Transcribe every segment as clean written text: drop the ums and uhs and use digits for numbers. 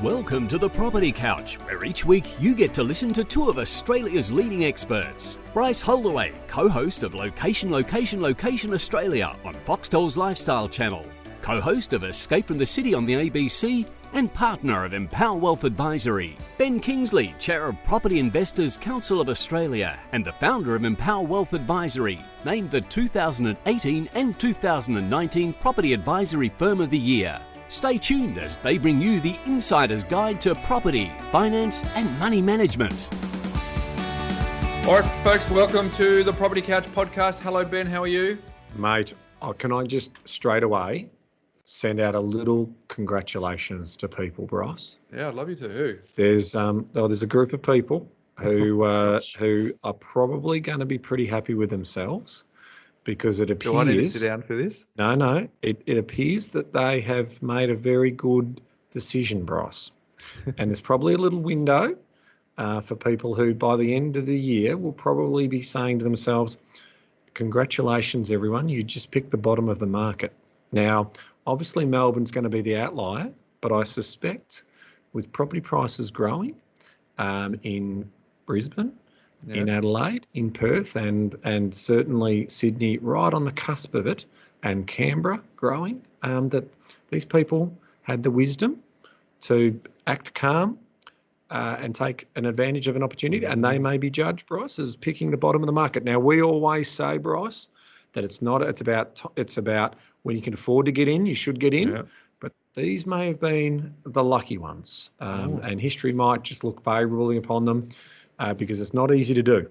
Welcome to the Property Couch, where each week you get to listen to two of Australia's leading experts. Bryce Holdaway, co-host of Location Australia on Foxtel's Lifestyle Channel, co-host of Escape from the City on the ABC, and partner of Empower Wealth Advisory. Ben Kingsley, chair of Property Investors Council of Australia and the founder of Empower Wealth Advisory, named the 2018 and 2019 Property Advisory Firm of the Year. Stay tuned as they bring you the insider's guide to property, finance and money management. All right, folks, welcome to the Property Couch podcast. Hello, Ben. How are you? Mate, can I just straight away send out a little congratulations to people, Bryce? Yeah, I'd love you to. Who? There's a group of people who are probably going to be pretty happy with themselves because it appears... Do I need to sit down for this? No. It appears that they have made a very good decision, Bryce. And there's probably a little window for people who, by the end of the year, will probably be saying to themselves, congratulations, everyone, you just picked the bottom of the market. Now, obviously, Melbourne's going to be the outlier, but I suspect with property prices growing in Brisbane, in Adelaide, in Perth, and certainly Sydney, right on the cusp of it, and Canberra growing, that these people had the wisdom to act calm and take an advantage of an opportunity, and they may be judged, Bryce, as picking the bottom of the market. Now, we always say, Bryce, that it's about when you can afford to get in, you should get in. Yeah. But these may have been the lucky ones, and history might just look favourably upon them because it's not easy to do.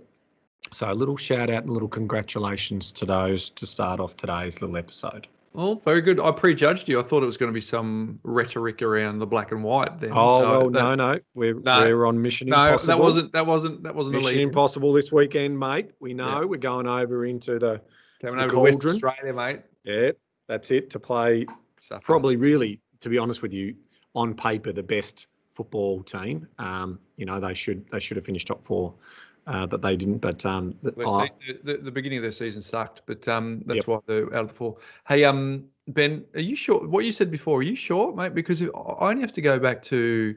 So a little shout out and a little congratulations to those to start off today's little episode. Well, very good. I prejudged you. I thought it was going to be some rhetoric around the black and white then. Oh, so no. We're on Mission Impossible. That wasn't Mission Impossible this weekend, mate. We know we're going over into the West Australia, mate. Yeah, that's it, to play probably really, to be honest with you, on paper, the best football team. They should have finished top four, but they didn't. But the beginning of their season sucked, but that's why they're out of the four. Hey, Ben, are you sure what you said before? Are you sure, mate? Because I only have to go back to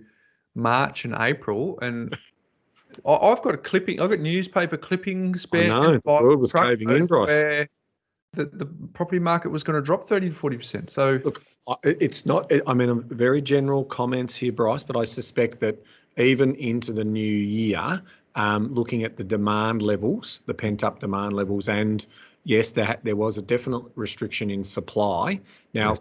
March and April, and I've got a clipping. I've got newspaper clippings. Ben, I know the world was caving in, Bryce. Where the property market was going to drop 30 to 40%. So look, it's not. I mean, very general comments here, Bryce, but I suspect that even into the new year, looking at the demand levels, the pent-up demand levels, and yes, there was a definite restriction in supply. Now,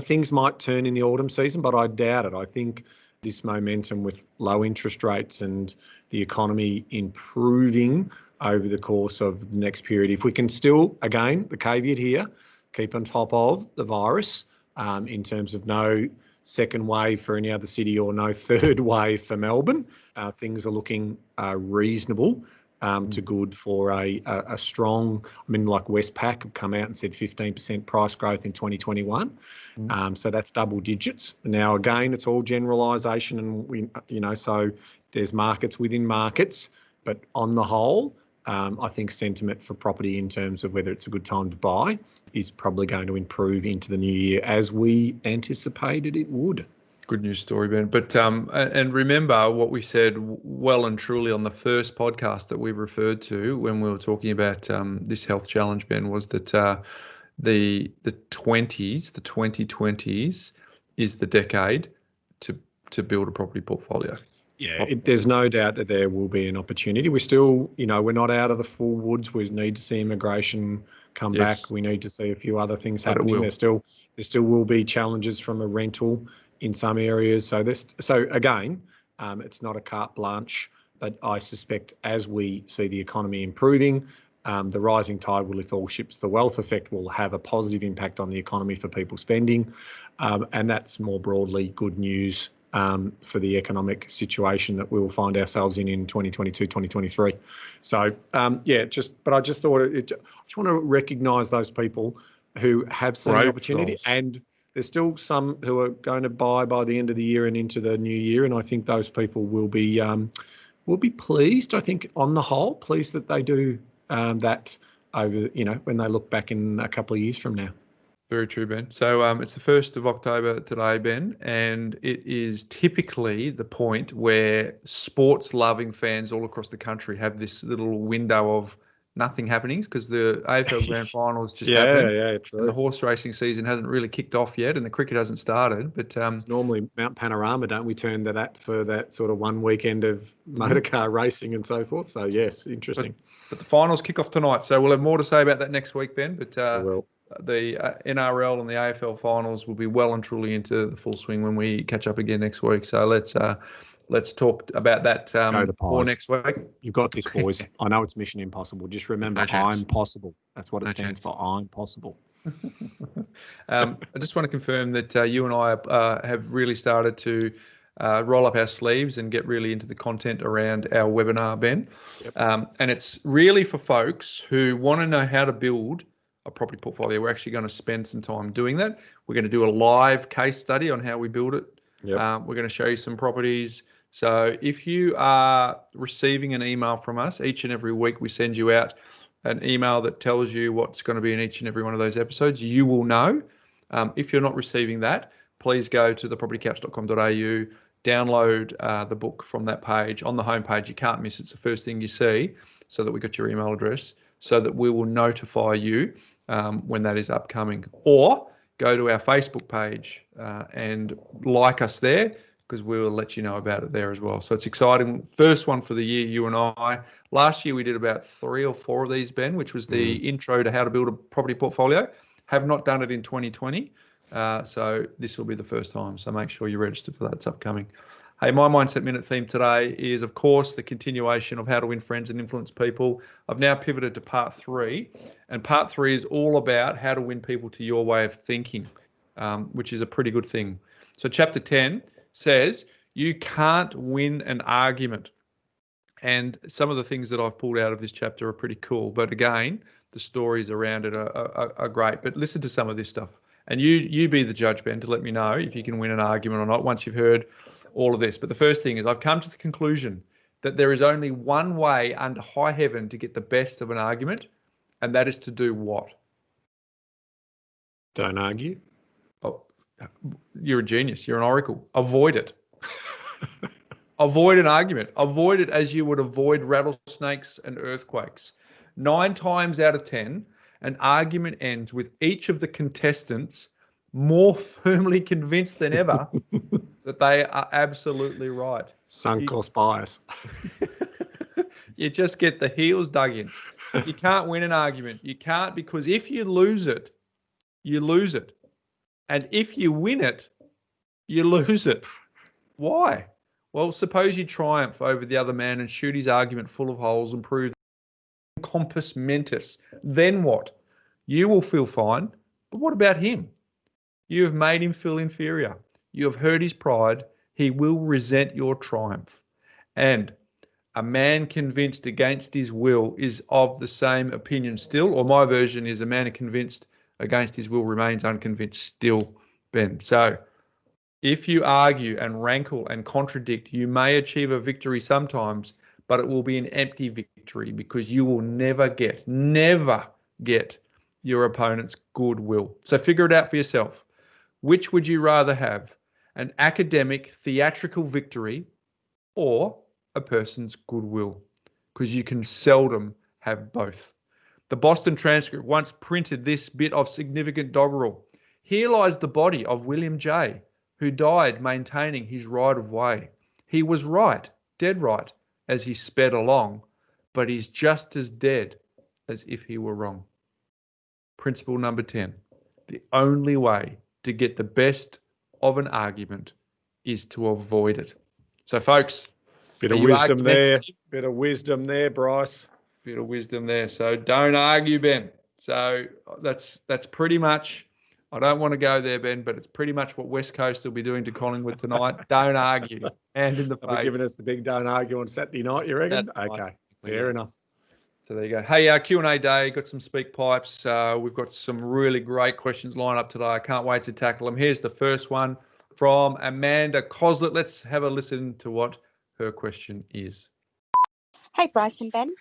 things might turn in the autumn season, but I doubt it. I think this momentum with low interest rates and the economy improving over the course of the next period, if we can still, again, the caveat here, keep on top of the virus in terms of no second wave for any other city or no third wave for Melbourne, things are looking reasonable to good for a strong, like Westpac have come out and said 15% price growth in 2021. So that's double digits. Now, again, it's all generalisation, and so there's markets within markets, but on the whole, I think sentiment for property in terms of whether it's a good time to buy is probably going to improve into the new year as we anticipated it would. Good news story, Ben. But and remember what we said well and truly on the first podcast that we referred to when we were talking about this health challenge, Ben, was that the 2020s is the decade to build a property portfolio. Yeah, there's no doubt that there will be an opportunity. We're still, we're not out of the full woods. We need to see immigration come back. We need to see a few other things happening. There still will be challenges from a rental in some areas. So again, it's not a carte blanche, but I suspect as we see the economy improving, the rising tide will lift all ships. The wealth effect will have a positive impact on the economy for people spending, and that's more broadly good news for the economic situation that we will find ourselves in 2022, 2023. So, but I just thought, I just want to recognise those people who have seen the opportunity, and there's still some who are going to buy by the end of the year and into the new year, and I think those people will be pleased. I think on the whole, pleased that they do that over, when they look back in a couple of years from now. Very true, Ben. So it's the 1st of October today, Ben, and it is typically the point where sports-loving fans all across the country have this little window of nothing happening because the AFL Grand Finals just happened. Yeah, And true. the horse racing season hasn't really kicked off yet, and the cricket hasn't started. But It's normally Mount Panorama, don't we turn to that for that sort of one weekend of motor car racing and so forth? So yes, interesting. But the finals kick off tonight, so we'll have more to say about that next week, Ben. But the NRL and the AFL finals will be well and truly into the full swing when we catch up again next week. So let's talk about that more next week. You've got this, boys. I know it's Mission Impossible. Just remember, I'm possible. That's what it stands for. I'm possible. I just want to confirm that you and I have really started to roll up our sleeves and get really into the content around our webinar, Ben. Yep. And it's really for folks who want to know how to build a property portfolio. We're actually going to spend some time doing that. We're going to do a live case study on how we build it. Yep. We're going to show you some properties. So if you are receiving an email from us each and every week, we send you out an email that tells you what's going to be in each and every one of those episodes. You will know. If you're not receiving that, please go to thepropertycouch.com.au, download the book from that page. On the homepage, you can't miss it. It's the first thing you see, so that we got your email address, so that we will notify you when that is upcoming. Or go to our Facebook page and like us there, because we will let you know about it there as well. So it's exciting. First one for the year, you and I. Last year we did about 3 or 4 of these, Ben, which was the intro to how to build a property portfolio. Have not done it in 2020. So this will be the first time. So make sure you're registered for that. It's upcoming. Hey, my Mindset Minute theme today is, of course, the continuation of how to win friends and influence people. I've now pivoted to part 3, and part 3 is all about how to win people to your way of thinking, which is a pretty good thing. So chapter 10 says you can't win an argument. And some of the things that I've pulled out of this chapter are pretty cool. But again, the stories around it are great. But listen to some of this stuff. And you be the judge, Ben, to let me know if you can win an argument or not once you've heard all of this. But the first thing is, I've come to the conclusion that there is only one way under high heaven to get the best of an argument, and that is to do what? Don't argue. Oh, you're a genius. You're an oracle. Avoid it. Avoid an argument. Avoid it as you would avoid rattlesnakes and earthquakes. 9 times out of 10, an argument ends with each of the contestants more firmly convinced than ever that they are absolutely right. Sunk cost bias. You just get the heels dug in. You can't win an argument. You can't, because if you lose it, you lose it. And if you win it, you lose it. Why? Well, suppose you triumph over the other man and shoot his argument full of holes and prove compos mentis. Then what? You will feel fine. But what about him? You have made him feel inferior. You have hurt his pride. He will resent your triumph. And a man convinced against his will is of the same opinion still, or my version is, a man convinced against his will remains unconvinced still, Ben. So if you argue and rankle and contradict, you may achieve a victory sometimes, but it will be an empty victory, because you will never get your opponent's goodwill. So figure it out for yourself. Which would you rather have? An academic, theatrical victory, or a person's goodwill? Because you can seldom have both. The Boston Transcript once printed this bit of significant doggerel. Here lies the body of William J., who died maintaining his right of way. He was right, dead right, as he sped along, but he's just as dead as if he were wrong. Principle number 10. The only way to get the best of an argument is to avoid it. So, folks, bit of wisdom there. Bit of wisdom there, Bryce. Bit of wisdom there. So don't argue, Ben. So that's pretty much, I don't want to go there, Ben, but it's pretty much what West Coast will be doing to Collingwood tonight. Don't argue. Hand in the face. They're giving us the big don't argue on Saturday night, you reckon? Okay, fair enough. So there you go. Hey, Q&A day, got some speak pipes. We've got some really great questions lined up today. I can't wait to tackle them. Here's the first one from Amanda Coslet. Let's have a listen to what her question is. Hey, Bryce and Ben.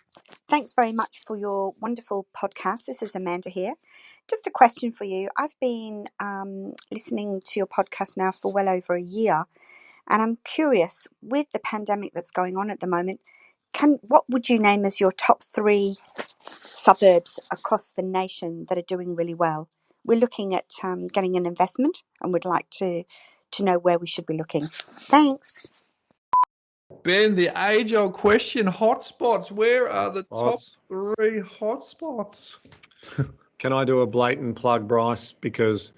Thanks very much for your wonderful podcast. This is Amanda here. Just a question for you. I've been listening to your podcast now for well over a year, and I'm curious, with the pandemic that's going on at the moment, what would you name as your top 3 suburbs across the nation that are doing really well? We're looking at getting an investment, and would like to know where we should be looking. Thanks. Ben, the age-old question: hotspots. Where are the top Hotspots. 3 hotspots? Can I do a blatant plug, Bryce? Because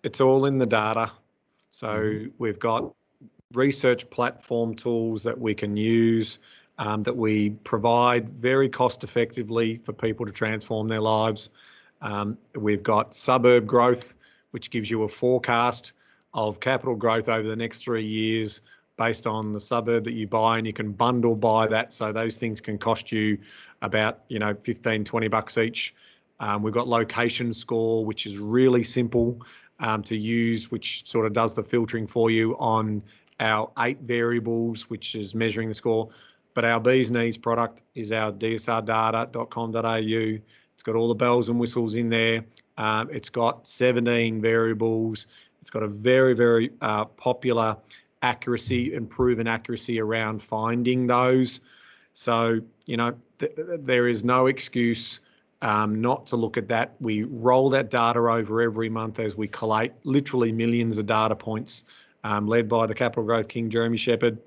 it's all in the data. So we've got research platform tools that we can use, that we provide very cost effectively for people to transform their lives. We've got suburb growth, which gives you a forecast of capital growth over the next 3 years based on the suburb that you buy, and you can bundle buy that. So those things can cost you about, 15, 20 bucks each. We've got location score, which is really simple to use, which sort of does the filtering for you on our 8 variables, which is measuring the score. But our bees knees product is our dsrdata.com.au. It's got all the bells and whistles in there. It's got 17 variables. It's got a very, very popular accuracy and proven accuracy around finding those. So, there is no excuse not to look at that. We roll that data over every month as we collate literally millions of data points, led by the Capital Growth King, Jeremy Shepherd.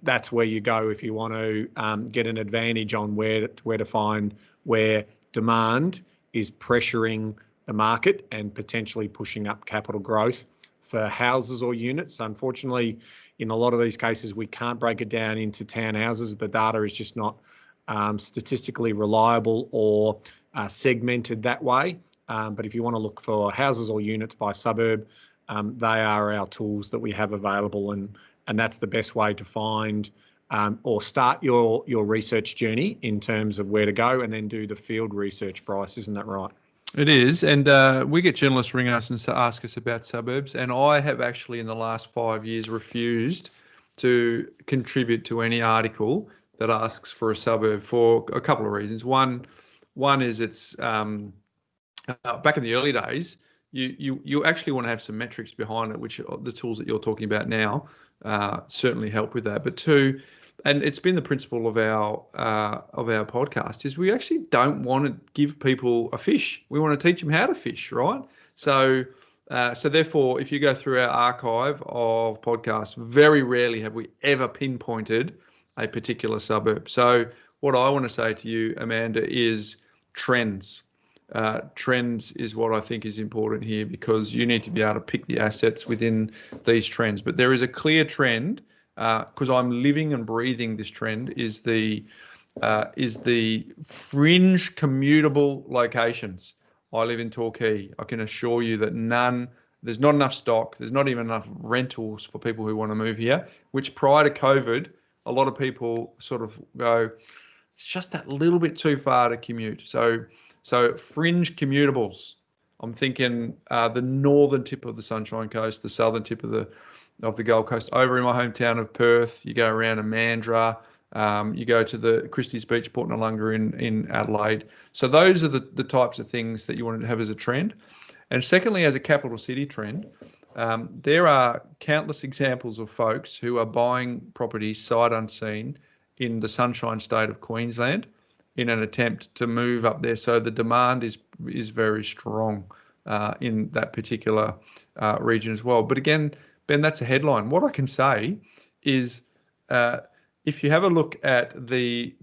That's where you go if you want to get an advantage on where to find where demand is pressuring the market and potentially pushing up capital growth for houses or units. Unfortunately, in a lot of these cases, we can't break it down into townhouses. The data is just not statistically reliable or segmented that way. But if you want to look for houses or units by suburb, they are our tools that we have available, and that's the best way to find or start your research journey in terms of where to go, and then do the field research, Bryce. Isn't that right? It is, and we get journalists ring us and ask us about suburbs, and I have actually in the last 5 years refused to contribute to any article that asks for a suburb for a couple of reasons. One is it's back in the early days, you actually want to have some metrics behind it, which the tools that you're talking about now certainly help with that. But two, and it's been the principle of our podcast, is we actually don't want to give people a fish. We want to teach them how to fish, right? So therefore, if you go through our archive of podcasts, very rarely have we ever pinpointed a particular suburb. So what I want to say to you, Amanda, is trends. Trends is what I think is important here, because you need to be able to pick the assets within these trends. But there is a clear trend, because I'm living and breathing this trend, is the fringe commutable locations. I live in Torquay. I can assure you that there's not enough stock. There's not even enough rentals for people who want to move here, which prior to COVID, a lot of people sort of go, it's just that little bit too far to commute. So fringe commutables. I'm thinking the northern tip of the Sunshine Coast, the southern tip of the Gold Coast. Over in my hometown of Perth, you go around Amandra, you go to the Christie's Beach, Port Noarlunga in Adelaide. So those are the types of things that you want to have as a trend. And secondly, as a capital city trend, there are countless examples of folks who are buying properties sight unseen in the Sunshine State of Queensland in an attempt to move up there. So the demand is very strong in that particular region as well. But again, Ben, that's a headline. What I can say is, if you have a look at the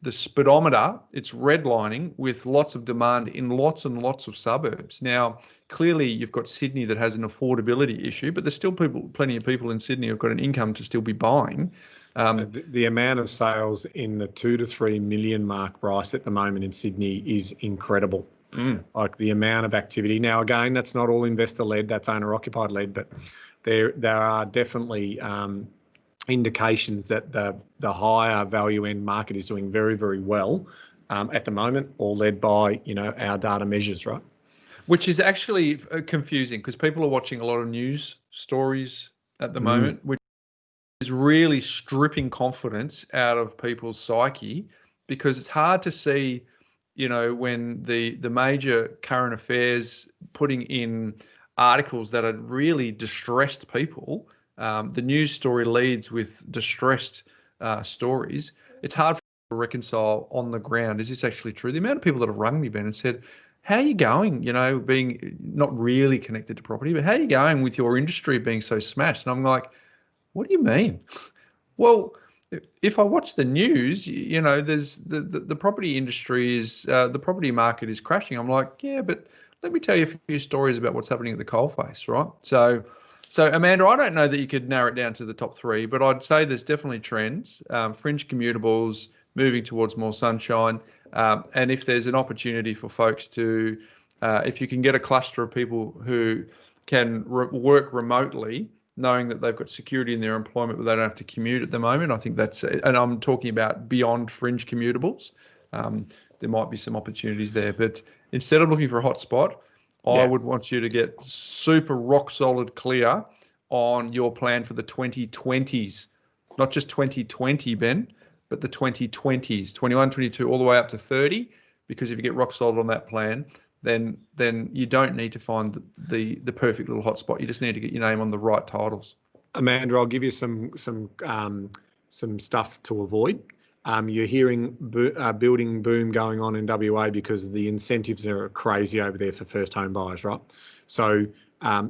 speedometer, it's redlining with lots of demand in lots and lots of suburbs. Now, clearly, you've got Sydney that has an affordability issue, but there's still plenty of people in Sydney who've got an income to still be buying. The amount of sales in the 2 to 3 million mark, Bryce, at the moment in Sydney is incredible. Like the amount of activity. Now, again, that's not all investor-led, that's owner-occupied-led, but there are definitely indications that the higher value end market is doing very, very well at the moment, all led by, our data measures, right? Which is actually confusing, because people are watching a lot of news stories at the moment, which is really stripping confidence out of people's psyche, because it's hard to see, when the major current affairs putting in articles that are really distressed people. The news story leads with distressed stories. It's hard for people to reconcile on the ground. Is this actually true? The amount of people that have rung me, Ben, and said, how are you going? Being not really connected to property, but how are you going with your industry being so smashed? And I'm like, what do you mean? Well, if I watch the news, there's the property industry is the property market is crashing. I'm like, yeah, but let me tell you a few stories about what's happening at the coalface, right? So Amanda, I don't know that you could narrow it down to the top three, but I'd say there's definitely trends, fringe commutables, moving towards more sunshine, and if there's an opportunity for folks to, if you can get a cluster of people who can work remotely, knowing that they've got security in their employment, but they don't have to commute at the moment. I think that's, and I'm talking about beyond fringe commutables. There might be some opportunities there, but instead of looking for a hot spot, I would want you to get super rock solid clear on your plan for the 2020s, not just 2020, Ben, but the 2020s, 21, 22, all the way up to 30. Because if you get rock solid on that plan, then you don't need to find the perfect little hotspot. You just need to get your name on the right titles. Amanda, I'll give you some stuff to avoid. You're hearing building boom going on in WA because the incentives are crazy over there for first home buyers, right? So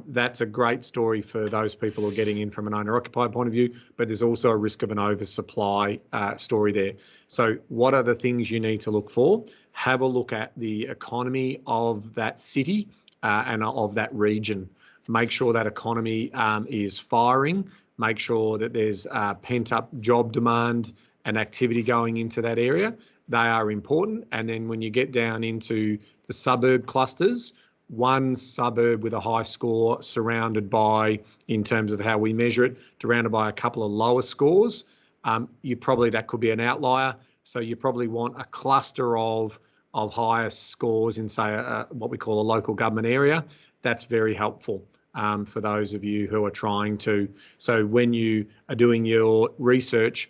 that's a great story for those people who are getting in from an owner-occupier point of view, but there's also a risk of an oversupply story there. So what are the things you need to look for? Have a look at the economy of that city and of that region. Make sure that economy is firing. Make sure that there's pent-up job demand and activity going into that area. They are important. And then when you get down into the suburb clusters, one suburb with a high score surrounded by, in terms of how we measure it, surrounded by a couple of lower scores, that could be an outlier. So you probably want a cluster of higher scores in, say, what we call a local government area. That's very helpful for those of you who are trying to. So when you are doing your research,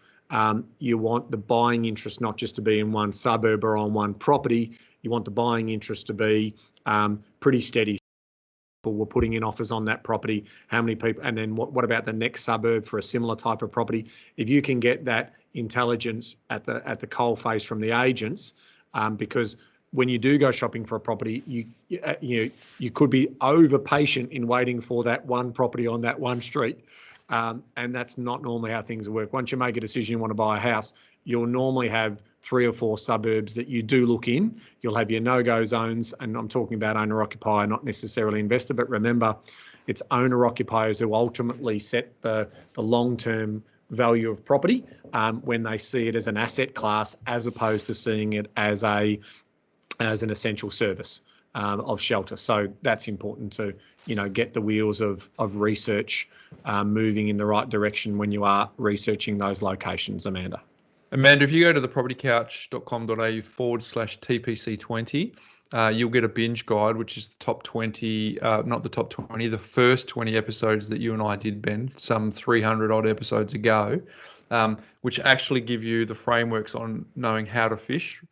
you want the buying interest not just to be in one suburb or on one property. You want the buying interest to be pretty steady. People were putting in offers on that property, how many people, and then what about the next suburb for a similar type of property? If you can get that intelligence at the coalface from the agents, because when you do go shopping for a property, you could be over patient in waiting for that one property on that one street, and that's not normally how things work. Once you make a decision you want to buy a house, you'll normally have 3 or 4 suburbs that you do look in. You'll have your no-go zones, and I'm talking about owner-occupier, not necessarily investor, but remember, it's owner-occupiers who ultimately set the long-term value of property when they see it as an asset class, as opposed to seeing it as an essential service of shelter. So that's important to get the wheels of research moving in the right direction when you are researching those locations, Amanda. Amanda, if you go to thepropertycouch.com.au/TPC20, you'll get a binge guide, which is the top 20, not the top 20, the first 20 episodes that you and I did, Ben, some 300 odd episodes ago, which actually give you the frameworks on knowing how to fish,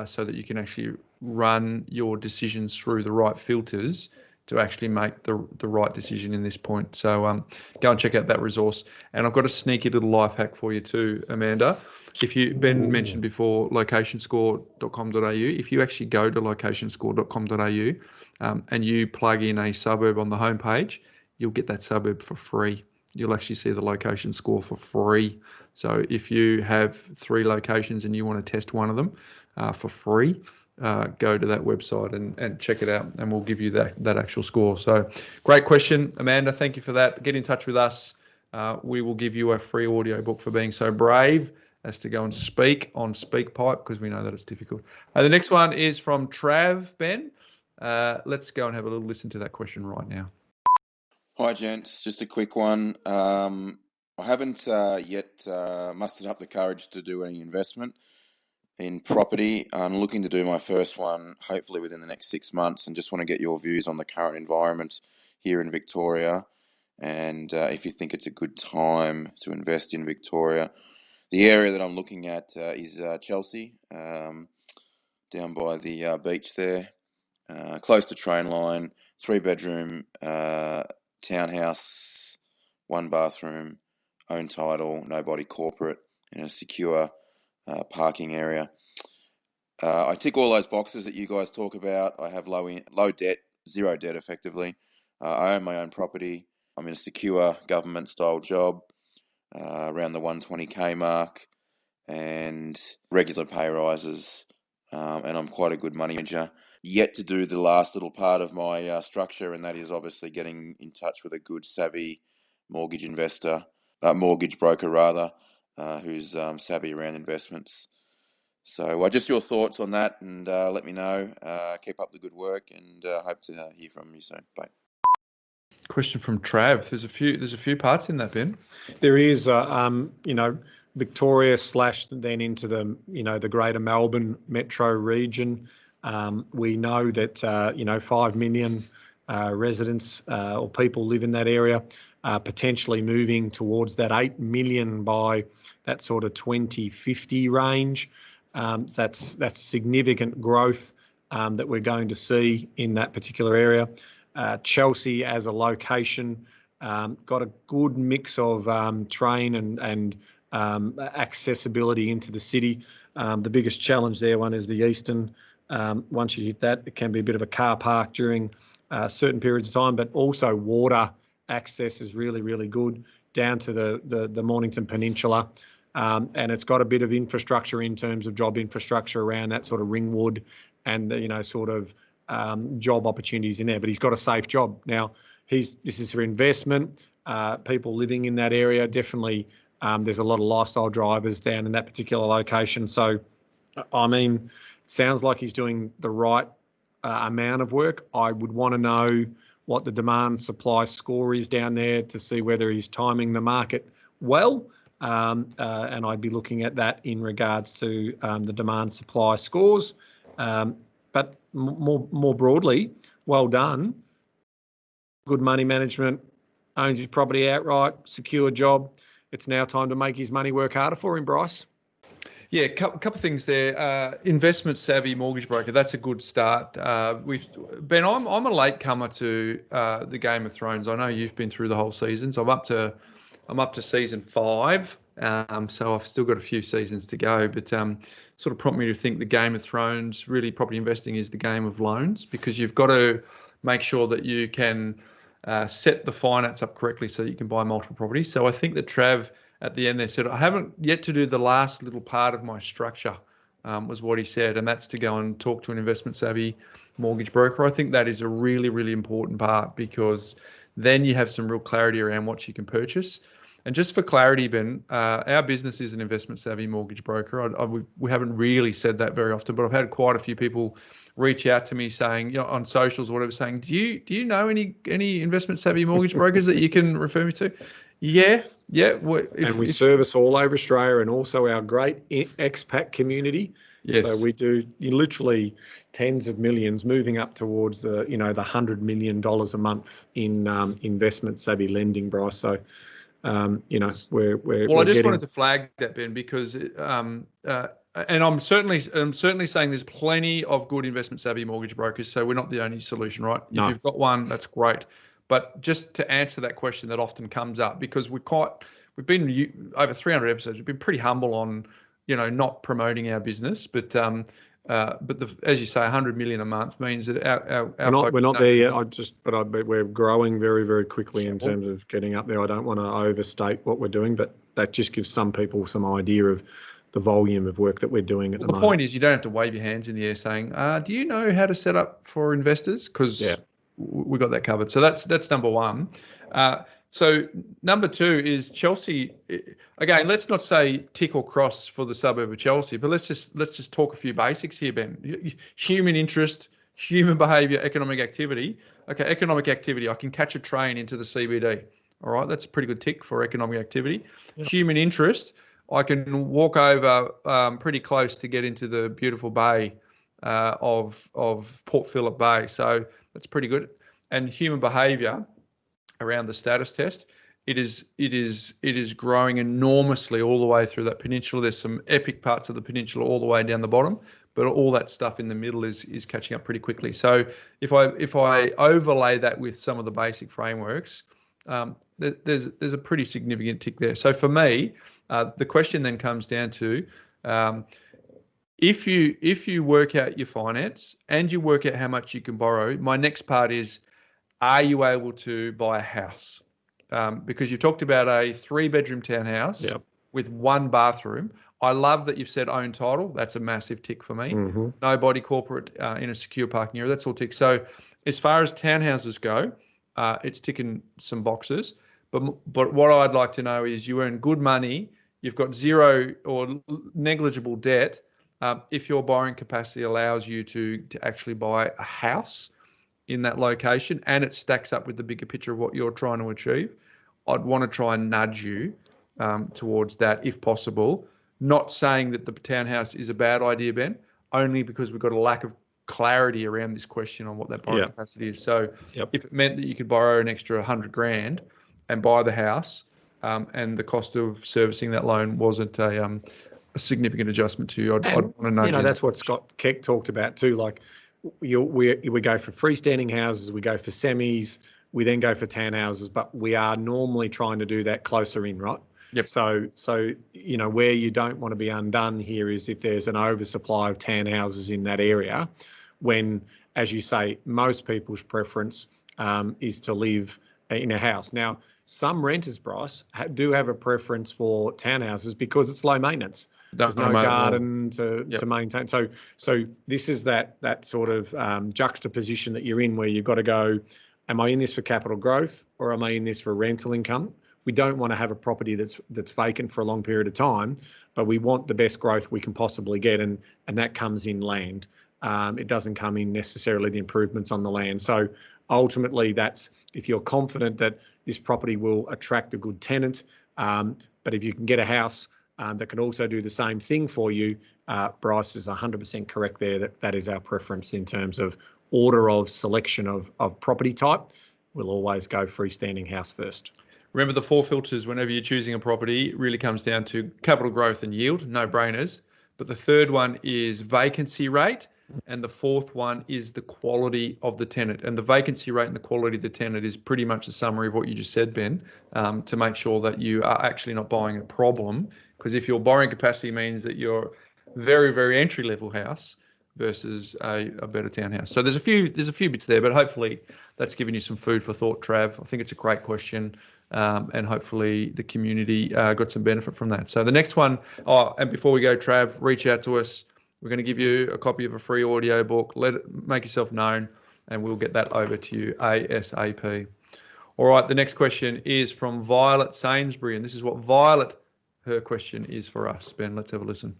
so that you can actually run your decisions through the right filters to actually make the right decision in this point. So go and check out that resource. And I've got a sneaky little life hack for you too, Amanda. If Ben mentioned before locationscore.com.au, if you actually go to locationscore.com.au and you plug in a suburb on the homepage, you'll get that suburb for free. You'll actually see the location score for free. So if you have 3 locations and you want to test one of them for free, go to that website and check it out, and we'll give you that actual score. So great question, Amanda. Thank you for that. Get in touch with us. We will give you a free audio book for being so brave as to go and speak on SpeakPipe, because we know that it's difficult. The next one is from Trav, Ben. Let's go and have a little listen to that question right now. Hi, gents. Just a quick one. I haven't yet mustered up the courage to do any investment in property. I'm looking to do my first one, hopefully within the next 6 months, and just want to get your views on the current environment here in Victoria and if you think it's a good time to invest in Victoria. The area that I'm looking at is Chelsea, down by the beach there, close to train line, 3-bedroom townhouse, 1 bathroom, own title, nobody corporate, in a secure parking area. I tick all those boxes that you guys talk about. I have low debt, zero debt effectively. I own my own property. I'm in a secure government-style job around the 120K mark, and regular pay rises, and I'm quite a good money manager. Yet to do the last little part of my structure, and that is obviously getting in touch with a good, savvy mortgage broker rather, who's savvy around investments. So just your thoughts on that, and let me know. Keep up the good work, and hope to hear from you soon. Bye. Question from Trav. There's a few parts in that, Ben. There is, Victoria / then into the greater Melbourne metro region. We know that 5 million residents or people live in that area, potentially moving towards that 8 million by that sort of 2050 range. That's significant growth that we're going to see in that particular area. Chelsea as a location got a good mix of train and accessibility into the city. The biggest challenge there is the eastern. Once you hit that, it can be a bit of a car park during certain periods of time, but also water access is really, really good down to the Mornington Peninsula. And it's got a bit of infrastructure in terms of job infrastructure around that sort of Ringwood and job opportunities in there. But he's got a safe job. Now, this is for investment. People living in that area, definitely there's a lot of lifestyle drivers down in that particular location. So, I mean, it sounds like he's doing the right amount of work. I would want to know what the demand supply score is down there to see whether he's timing the market well. And I'd be looking at that in regards to the demand supply scores. But more broadly, well done. Good money management, owns his property outright, secure job. It's now time to make his money work harder for him, Bryce. Yeah, a couple of things there. Investment savvy mortgage broker. That's a good start. Ben, I'm a late comer to the Game of Thrones. I know you've been through the whole season, so I'm up to season 5. So I've still got a few seasons to go. But sort of prompted me to think the Game of Thrones, really property investing is the game of loans, because you've got to make sure that you can set the finance up correctly so that you can buy multiple properties. So I think that Trav at the end there said, I haven't yet to do the last little part of my structure, was what he said. And that's to go and talk to an investment savvy mortgage broker. I think that is a really, really important part, because then you have some real clarity around what you can purchase. And just for clarity, Ben, our business is an investment savvy mortgage broker. We haven't really said that very often, but I've had quite a few people reach out to me saying, on socials or whatever, saying, do you know any investment savvy mortgage brokers that you can refer me to? Yeah. We service all over Australia and also our great expat community. Yes. So we do we're tens of millions, moving up towards the the $100 million a month in investment savvy lending, Bryce. So we're I just wanted to flag that, Ben, because and I'm certainly saying there's plenty of good investment savvy mortgage brokers. So we're not the only solution, right? No. If you've got one, that's great. But just to answer that question that often comes up, because we've been over 300 episodes, we've been pretty humble on not promoting our business, but as you say, 100 million a month means that we're not there yet. We're growing very, very quickly in terms of getting up there. I don't want to overstate what we're doing, but that just gives some people some idea of the volume of work that we're doing at the moment. The point is, you don't have to wave your hands in the air saying, do you know how to set up for investors? Because we got that covered. So that's number one. So number 2 is Chelsea. Again, let's not say tick or cross for the suburb of Chelsea, but let's just talk a few basics here, Ben. Human interest, human behaviour, economic activity. Okay, economic activity. I can catch a train into the CBD. All right, that's a pretty good tick for economic activity. Yep. Human interest. I can walk over pretty close to get into the beautiful bay of Port Phillip Bay. So that's pretty good. And human behaviour. around the status test. It is growing enormously all the way through that peninsula. There's some epic parts of the peninsula all the way down the bottom, but all that stuff in the middle is catching up pretty quickly. So if I overlay that with some of the basic frameworks, there's a pretty significant tick there. So for me, the question then comes down to if you work out your finance and you work out how much you can borrow, my next part is, are you able to buy a house? Because you've talked about a 3-bedroom townhouse with 1 bathroom. I love that you've said own title. That's a massive tick for me. Nobody corporate in a secure parking area. That's all tick. So as far as townhouses go, it's ticking some boxes. But what I'd like to know is you earn good money. You've got zero or negligible debt. If your borrowing capacity allows you to actually buy a house in that location and it stacks up with the bigger picture of what you're trying to achieve, I'd want to try and nudge you towards that if possible. Not saying that the townhouse is a bad idea, Ben, only because we've got a lack of clarity around this question on what that borrowing capacity is. So if it meant that you could borrow an extra 100 grand and buy the house, and the cost of servicing that loan wasn't a significant adjustment to you, I'd want to nudge you. That's what Scott Keck talked about too. Like we go for freestanding houses, we go for semis, we then go for townhouses, but we are normally trying to do that closer in, right? Yep. So where you don't want to be undone here is if there's an oversupply of townhouses in that area, when, as you say, most people's preference is to live in a house. Now, some renters, Bryce, do have a preference for townhouses because it's low maintenance. There's no garden to maintain. So this is that sort of juxtaposition that you're in, where you've got to go, am I in this for capital growth or am I in this for rental income? We don't want to have a property that's vacant for a long period of time, but we want the best growth we can possibly get, and that comes in land. It doesn't come in necessarily the improvements on the land. So ultimately, that's if you're confident that this property will attract a good tenant, but if you can get a house that can also do the same thing for you, Bryce is 100% correct there. That is our preference in terms of order of selection of property type. We'll always go freestanding house first. Remember, the 4 filters whenever you're choosing a property really comes down to capital growth and yield, no brainers. But the third one is vacancy rate, and the fourth one is the quality of the tenant. And the vacancy rate and the quality of the tenant is pretty much a summary of what you just said, Ben, to make sure that you are actually not buying a problem. Because if your borrowing capacity means that you're very, very entry-level house versus a better townhouse. So there's a few bits there, but hopefully that's given you some food for thought, Trav. I think it's a great question. And hopefully the community got some benefit from that. So the next one, and before we go, Trav, reach out to us. We're going to give you a copy of a free audio book. Make yourself known, and we'll get that over to you ASAP. All right, the next question is from Violet Sainsbury, and this is what Violet, her question is for us. Ben, let's have a listen.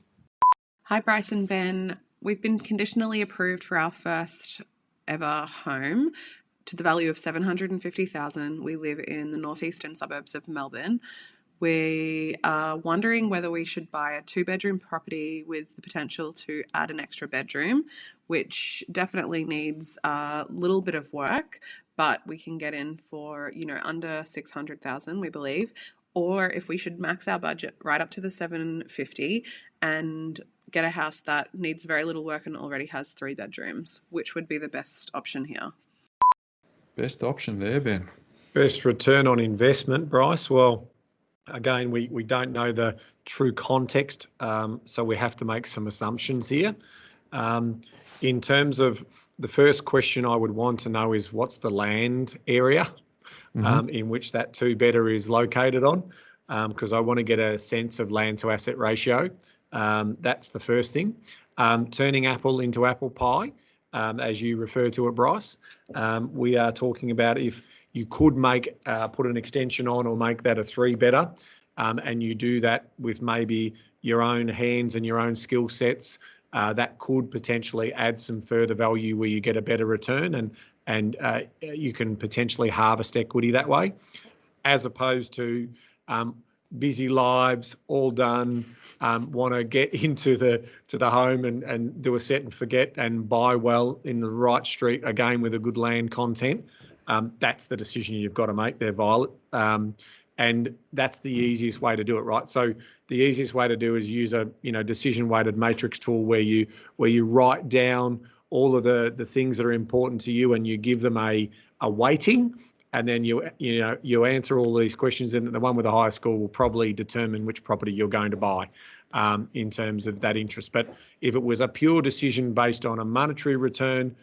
Hi, Bryce and Ben. We've been conditionally approved for our first ever home to the value of $750,000. We live in the northeastern suburbs of Melbourne. We are wondering whether we should buy a 2-bedroom property with the potential to add an extra bedroom, which definitely needs a little bit of work, but we can get in for, under $600,000, we believe. Or if we should max our budget right up to the $750,000 and get a house that needs very little work and already has 3 bedrooms, which would be the best option here? Best option there, Ben. Best return on investment, Bryce. Well, again, we don't know the true context, so we have to make some assumptions here. In terms of the first question I would want to know is what's the land area in which that 2-bedder is located on, because I want to get a sense of land to asset ratio. That's the first thing. Turning apple into apple pie, as you refer to it, Bryce. We are talking about if you could put an extension on or make that a 3-bedder, and you do that with maybe your own hands and your own skill sets, that could potentially add some further value where you get a better return and you can potentially harvest equity that way, as opposed to busy lives, all done, want to get into the home and do a set and forget and buy well in the right street, again with a good land content. that's the decision you've got to make there, Violet. And that's the easiest way to do it, right? So the easiest way to do is use a decision weighted matrix tool where you write down all of the things that are important to you and you give them a weighting, and then you answer all these questions, and the one with the highest score will probably determine which property you're going to buy in terms of that interest. But if it was a pure decision based on a monetary return,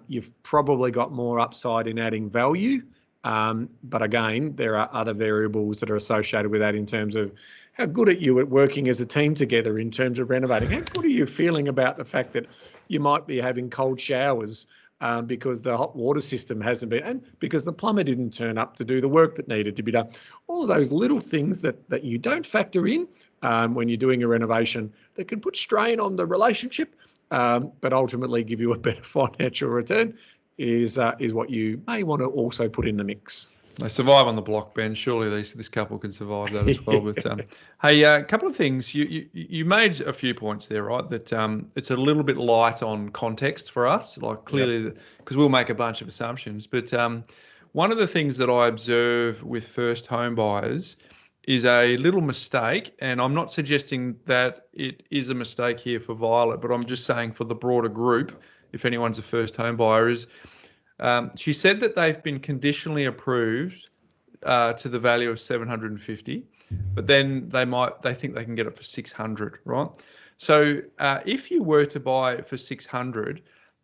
you've probably got more upside in adding value. But again, there are other variables that are associated with that in terms of how good are you at working as a team together in terms of renovating. How good are you feeling about the fact that you might be having cold showers because the hot water system hasn't been, and because the plumber didn't turn up to do the work that needed to be done. All of those little things that you don't factor in when you're doing a renovation that can put strain on the relationship, but ultimately give you a better financial return is what you may want to also put in the mix. They survive on the block, Ben. Surely this couple can survive that as well. But hey, a couple of things. You made a few points there, right? That it's a little bit light on context for us, like clearly, because we'll make a bunch of assumptions. But one of the things that I observe with first home buyers is a little mistake, and I'm not suggesting that it is a mistake here for Violet, but I'm just saying for the broader group, if anyone's a first home buyer, is she said that they've been conditionally approved to the value of 750, but then they think they can get it for 600, right? So if you were to buy it for 600,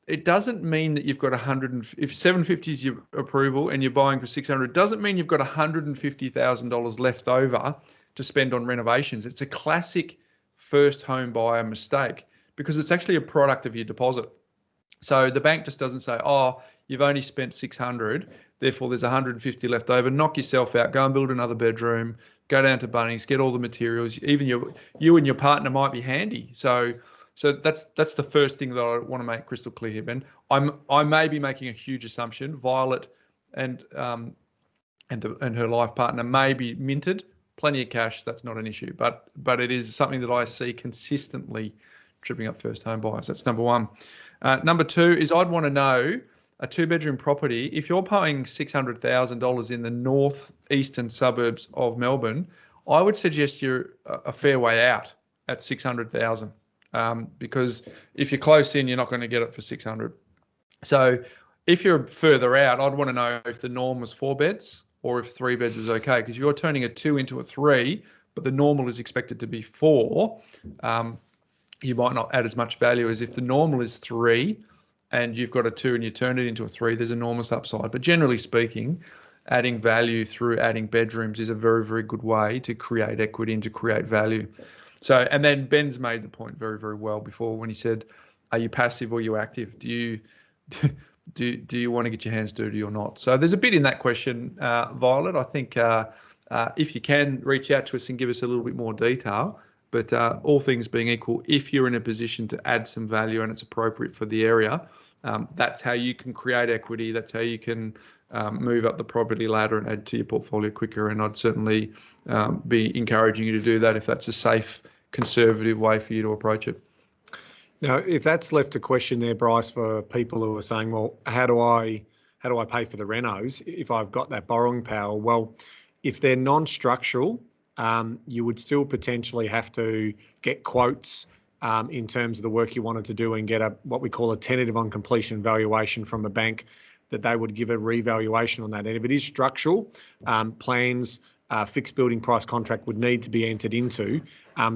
it doesn't mean that you've got if 750 is your approval and you're buying for 600, it doesn't mean you've got $150,000 left over to spend on renovations. It's a classic first home buyer mistake because it's actually a product of your deposit. So the bank just doesn't say, oh, you've only spent 600, therefore there's 150 left over. Knock yourself out, go and build another bedroom, go down to Bunnings, get all the materials. Even you and your partner might be handy. So that's the first thing that I want to make crystal clear here, Ben. I may be making a huge assumption. Violet and her life partner may be minted, plenty of cash. That's not an issue, but it is something that I see consistently tripping up first home buyers. That's number one. Number two is I'd want to know a 2-bedroom property. If you're paying $600,000 in the northeastern suburbs of Melbourne, I would suggest you're a fair way out at 600,000 because if you're close in, you're not going to get it for 600. So if you're further out, I'd want to know if the norm was 4 beds or if 3 beds was okay, because you're turning a 2 into a 3, but the normal is expected to be 4. You might not add as much value as if the normal is 3 and you've got a 2 and you turn it into a 3, there's enormous upside. But generally speaking, adding value through adding bedrooms is a very, very good way to create equity and to create value. So, and then Ben's made the point very, very well before when he said, are you passive or are you active? Do you want to get your hands dirty or not? So there's a bit in that question, Violet. I think if you can reach out to us and give us a little bit more detail, but all things being equal, if you're in a position to add some value and it's appropriate for the area, that's how you can create equity. That's how you can move up the property ladder and add to your portfolio quicker. And I'd certainly be encouraging you to do that if that's a safe, conservative way for you to approach it. Now, if that's left a question there, Bryce, for people who are saying, well, how do I pay for the renos if I've got that borrowing power? Well, if they're non-structural, you would still potentially have to get quotes in terms of the work you wanted to do and get what we call a tentative on completion valuation from a bank that they would give a revaluation on that. And if it is structural, plans, fixed building price contract would need to be entered into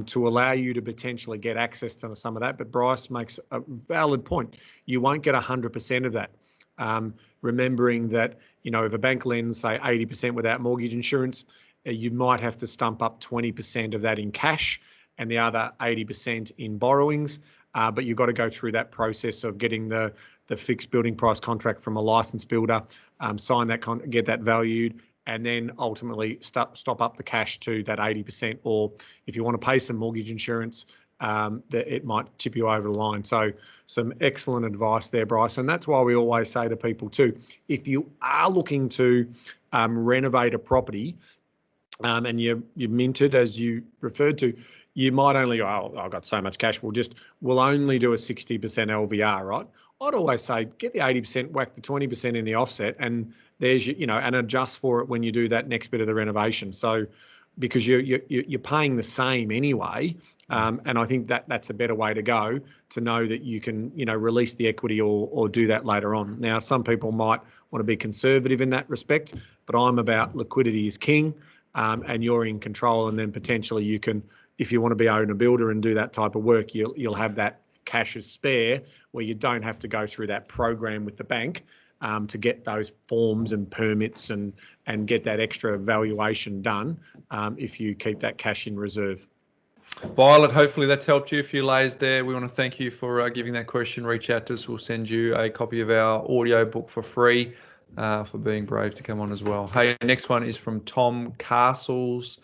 to allow you to potentially get access to some of that. But Bryce makes a valid point. You won't get 100% of that. Remembering that, if a bank lends, say, 80% without mortgage insurance, you might have to stump up 20% of that in cash and the other 80% in borrowings. But you've got to go through that process of getting the fixed building price contract from a licensed builder, sign that, get that valued, and then ultimately stop up the cash to that 80%. Or if you want to pay some mortgage insurance, that it might tip you over the line. So some excellent advice there, Bryce. And that's why we always say to people too, if you are looking to renovate a property, and you're minted, as you referred to, you might only, I've got so much cash, we'll only do a 60% LVR, right? I'd always say get the 80%, whack the 20% in the offset, and there's and adjust for it when you do that next bit of the renovation. So because you're paying the same anyway, and I think that's a better way to go, to know that you can release the equity or do that later on. Now, some people might want to be conservative in that respect, but I'm about liquidity is king, and you're in control, and then potentially you can, if you want to be owner builder and do that type of work, you'll have that cash as spare where you don't have to go through that program with the bank to get those forms and permits and get that extra valuation done if you keep that cash in reserve. Violet, hopefully that's helped you. A few layers there. We want to thank you for giving that question. Reach out to us. We'll send you a copy of our audio book for free for being brave to come on as well. Hey, next one is from Tom Castles,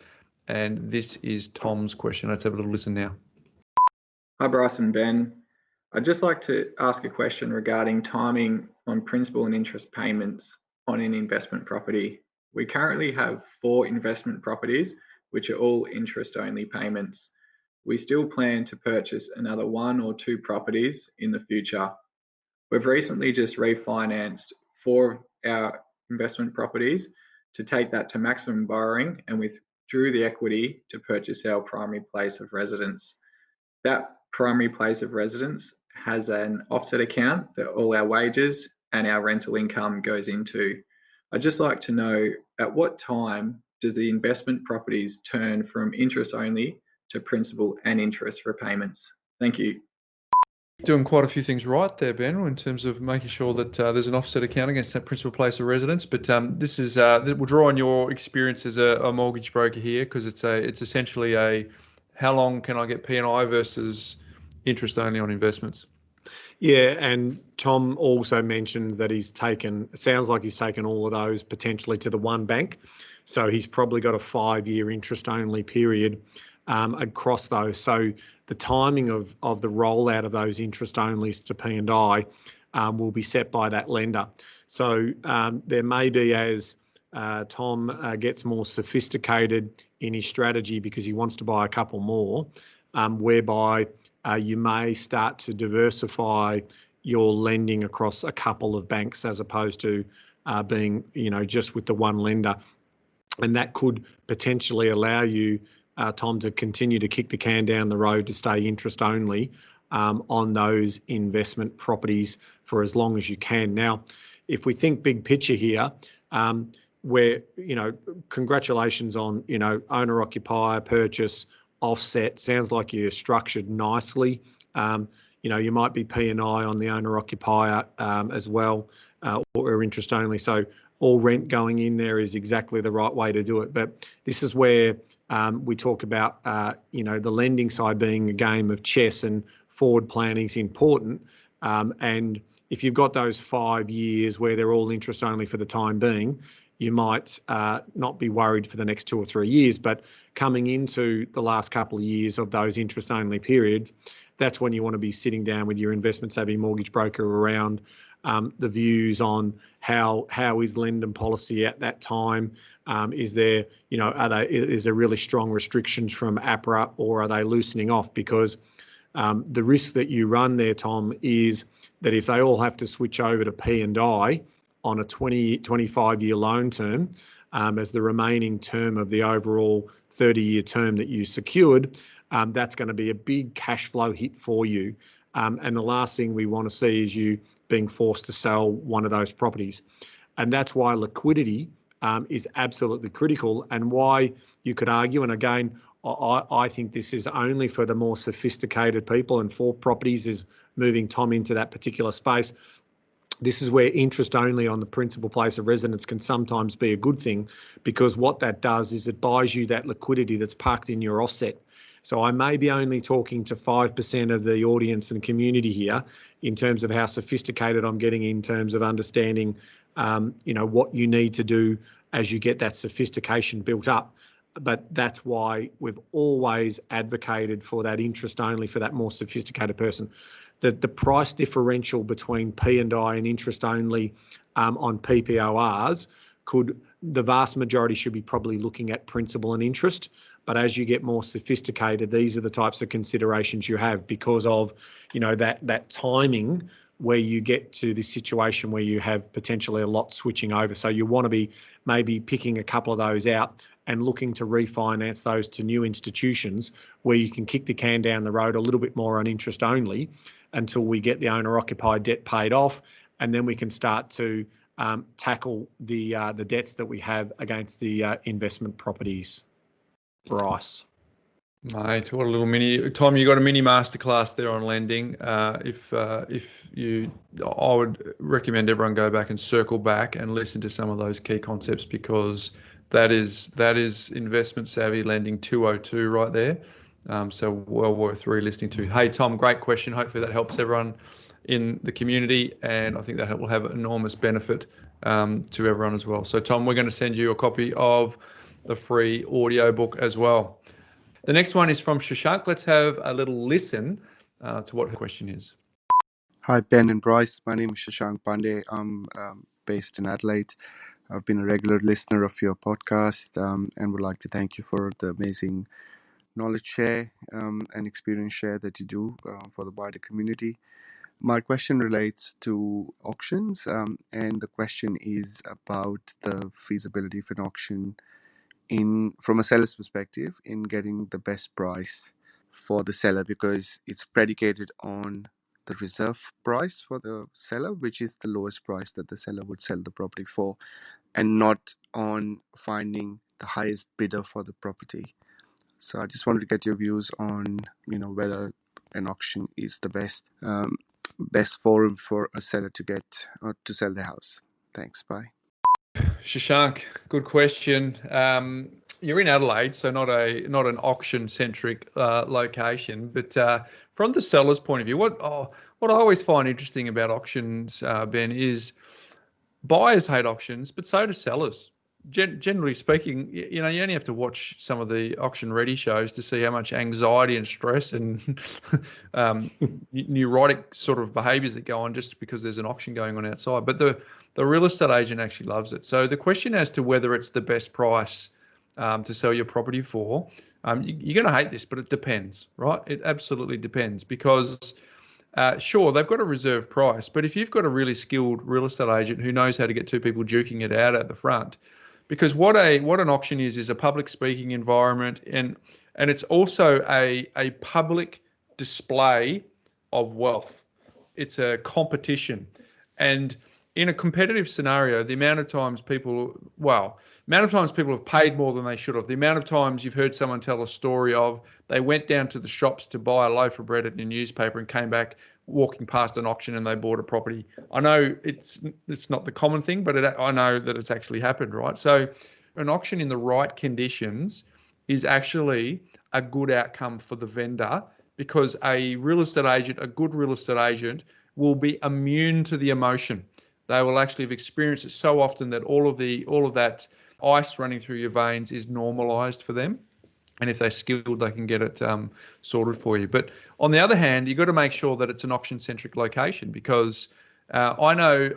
and this is Tom's question. Let's have a little listen now. Hi, Bryce and Ben. I'd just like to ask a question regarding timing on principal and interest payments on an investment property. We currently have 4 investment properties, which are all interest-only payments. We still plan to purchase another 1 or 2 properties in the future. We've recently just refinanced 4 of our investment properties to take that to maximum borrowing and withdrew the equity to purchase our primary place of residence. That primary place of residence has an offset account that all our wages and our rental income goes into. I'd just like to know, at what time does the investment properties turn from interest only to principal and interest repayments? Thank you. Doing quite a few things right there, Ben, in terms of making sure that there's an offset account against that principal place of residence. But this is we'll draw on your experience as a mortgage broker here, because it's essentially a how long can I get P&I versus interest only on investments. Yeah, and Tom also mentioned that it sounds like he's taken all of those potentially to the one bank. So he's probably got a 5-year interest only period across those. So the timing of the rollout of those interest onlys to P&I will be set by that lender. So there may be, as Tom gets more sophisticated in his strategy because he wants to buy a couple more, whereby you may start to diversify your lending across a couple of banks as opposed to being, just with the one lender. And that could potentially allow you, Tom, to continue to kick the can down the road to stay interest only on those investment properties for as long as you can. Now, if we think big picture here, where, congratulations on, owner occupier purchase, offset, sounds like you're structured nicely. You might be P&I on the owner occupier as well, or interest only. So all rent going in there is exactly the right way to do it. But this is where we talk about, the lending side being a game of chess, and forward planning is important. And if you've got those 5 years where they're all interest only for the time being, you might not be worried for the next 2 or 3 years, but coming into the last couple of years of those interest only periods, that's when you want to be sitting down with your investment savvy mortgage broker around the views on how is lending policy at that time. Is there, is there really strong restrictions from APRA, or are they loosening off? Because the risk that you run there, Tom, is that if they all have to switch over to P&I on a 25-year loan term, as the remaining term of the overall 30-year term that you secured, that's going to be a big cash flow hit for you. And the last thing we want to see is you being forced to sell one of those properties. And that's why liquidity is absolutely critical, and why you could argue, and again, I think this is only for the more sophisticated people, and 4 properties is moving Tom into that particular space. This is where interest only on the principal place of residence can sometimes be a good thing, because what that does is it buys you that liquidity that's parked in your offset. So I may be only talking to 5% of the audience and community here in terms of how sophisticated I'm getting in terms of understanding, what you need to do as you get that sophistication built up. But that's why we've always advocated for that interest only for that more sophisticated person. The price differential between P&I and interest only on PPORs the vast majority should be probably looking at principal and interest. But as you get more sophisticated, these are the types of considerations you have because of, that timing where you get to this situation where you have potentially a lot switching over. So you want to be maybe picking a couple of those out and looking to refinance those to new institutions where you can kick the can down the road a little bit more on interest only until we get the owner-occupied debt paid off, and then we can start to tackle the debts that we have against the investment properties. Bryce. Mate, what a little mini Tom! You got a mini masterclass there on lending. If you, I would recommend everyone go back and circle back and listen to some of those key concepts, because that is investment savvy lending 202 right there. So well worth re-listening to. Hey Tom, great question. Hopefully that helps everyone in the community, and I think that will have enormous benefit to everyone as well. So Tom, we're going to send you a copy of the free audio book as well. The next one is from Shashank. Let's have a little listen to what her question is. Hi, Ben and Bryce. My name is Shashank Pandey. I'm based in Adelaide. I've been a regular listener of your podcast and would like to thank you for the amazing knowledge share and experience share that you do for the wider community. My question relates to auctions, and the question is about the feasibility of an auction from a seller's perspective in getting the best price for the seller, because it's predicated on the reserve price for the seller, which is the lowest price that the seller would sell the property for, and not on finding the highest bidder for the property. So I just wanted to get your views on, whether an auction is the best forum for a seller to get or to sell their house. Thanks. Bye. Shashank, good question. You're in Adelaide, so not an auction-centric location, but from the seller's point of view, what I always find interesting about auctions, Ben, is buyers hate auctions, but so do sellers. Generally speaking, you only have to watch some of the auction-ready shows to see how much anxiety and stress and neurotic sort of behaviours that go on just because there's an auction going on outside. But the real estate agent actually loves it. So the question as to whether it's the best price to sell your property for, you're going to hate this, but it depends, right? It absolutely depends, because sure, they've got a reserve price, but if you've got a really skilled real estate agent who knows how to get two people duking it out at the front, because what an auction is a public speaking environment, and it's also a public display of wealth. It's a competition, and in a competitive scenario, the amount of times people have paid more than they should have. The amount of times you've heard someone tell a story of they went down to the shops to buy a loaf of bread at a newspaper and came back walking past an auction and they bought a property. I know it's not the common thing, but I know that it's actually happened, right? So an auction in the right conditions is actually a good outcome for the vendor, because a good real estate agent will be immune to the emotion. They will actually have experienced it so often that all of that ice running through your veins is normalized for them. And if they're skilled, they can get it sorted for you. But on the other hand, you've got to make sure that it's an auction-centric location, because I know